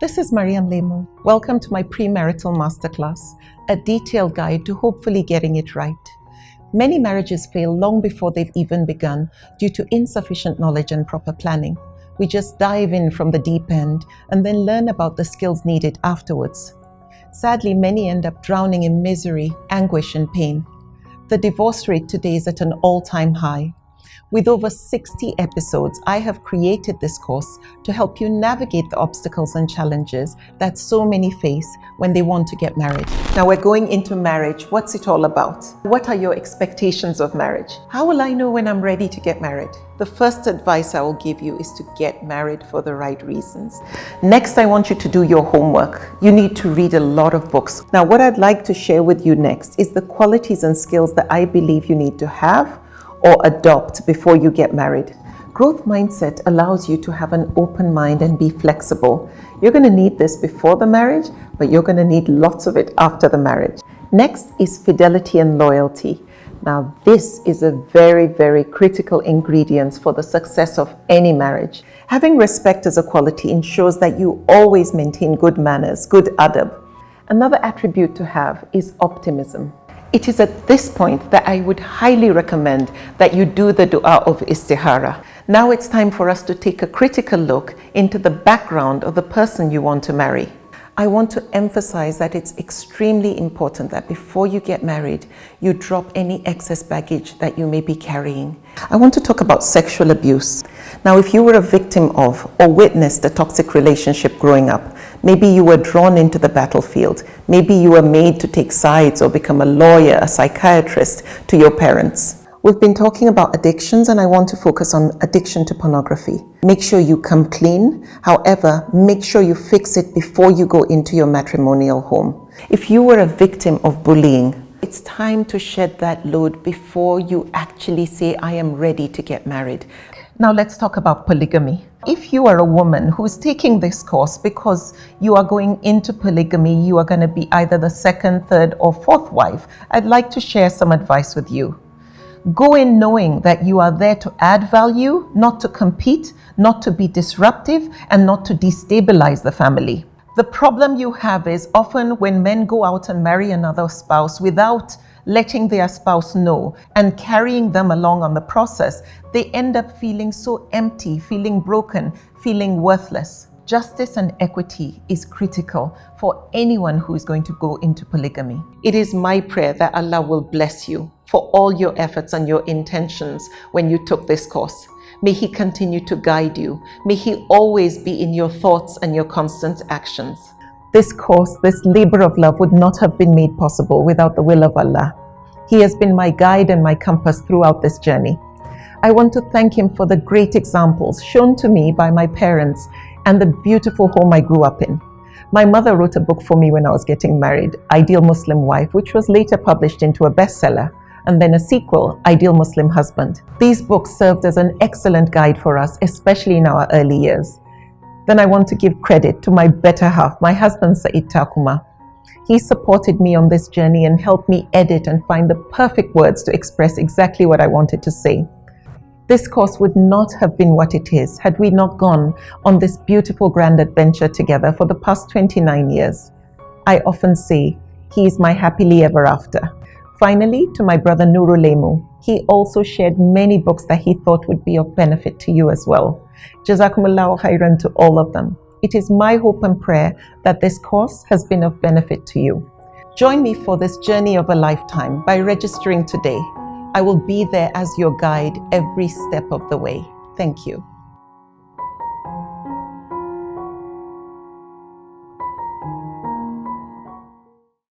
This is Maryam Lemu. Welcome to my Premarital Masterclass, a detailed guide to hopefully getting it right. Many marriages fail long before they've even begun due to insufficient knowledge and proper planning. We just dive in from the deep end and then learn about the skills needed afterwards. Sadly, many end up drowning in misery, anguish, and pain. The divorce rate today is at an all-time high. With over 60 episodes, I have created this course to help you navigate the obstacles and challenges that so many face when they want to get married. Now we're going into marriage. What's it all about? What are your expectations of marriage? How will I know when I'm ready to get married? The first advice I will give you is to get married for the right reasons. Next, I want you to do your homework. You need to read a lot of books. Now, what I'd like to share with you next is the qualities and skills that I believe you need to have or adopt before you get married. Growth mindset allows you to have an open mind and be flexible. You're going to need this before the marriage, but you're going to need lots of it after the marriage. Next is fidelity and loyalty. Now, this is a very, very critical ingredient for the success of any marriage. Having respect as a quality ensures that you always maintain good manners, good adab. Another attribute to have is optimism. It is at this point that I would highly recommend that you do the dua of istihara. Now it's time for us to take a critical look into the background of the person you want to marry. I want to emphasize that it's extremely important that before you get married, you drop any excess baggage that you may be carrying. I want to talk about sexual abuse. Now, if you were a victim of or witnessed a toxic relationship growing up, maybe you were drawn into the battlefield, maybe you were made to take sides or become a lawyer, a psychiatrist to your parents. We've been talking about addictions, and I want to focus on addiction to pornography. Make sure you come clean. However, make sure you fix it before you go into your matrimonial home. If you were a victim of bullying, it's time to shed that load before you actually say, I am ready to get married. Now let's talk about polygamy. If you are a woman who is taking this course because you are going into polygamy, you are going to be either the second, third, or fourth wife, I'd like to share some advice with you. Go in knowing that you are there to add value, not to compete, not to be disruptive, and not to destabilize the family. The problem you have is often when men go out and marry another spouse without letting their spouse know and carrying them along on the process, they end up feeling so empty, feeling broken, feeling worthless. Justice and equity is critical for anyone who is going to go into polygamy. It is my prayer that Allah will bless you for all your efforts and your intentions when you took this course. May He continue to guide you. May He always be in your thoughts and your constant actions. This course, this labor of love would not have been made possible without the will of Allah. He has been my guide and my compass throughout this journey. I want to thank Him for the great examples shown to me by my parents and the beautiful home I grew up in. My mother wrote a book for me when I was getting married, Ideal Muslim Wife, which was later published into a bestseller, and then a sequel, Ideal Muslim Husband. These books served as an excellent guide for us, especially in our early years. Then I want to give credit to my better half, my husband Said Takuma. He supported me on this journey and helped me edit and find the perfect words to express exactly what I wanted to say. This course would not have been what it is had we not gone on this beautiful grand adventure together for the past 29 years. I often say, he is my happily ever after. Finally, to my brother Lemu, he also shared many books that he thought would be of benefit to you as well. Jazakumullahu khayran to all of them. It is my hope and prayer that this course has been of benefit to you. Join me for this journey of a lifetime by registering today. I will be there as your guide every step of the way. Thank you.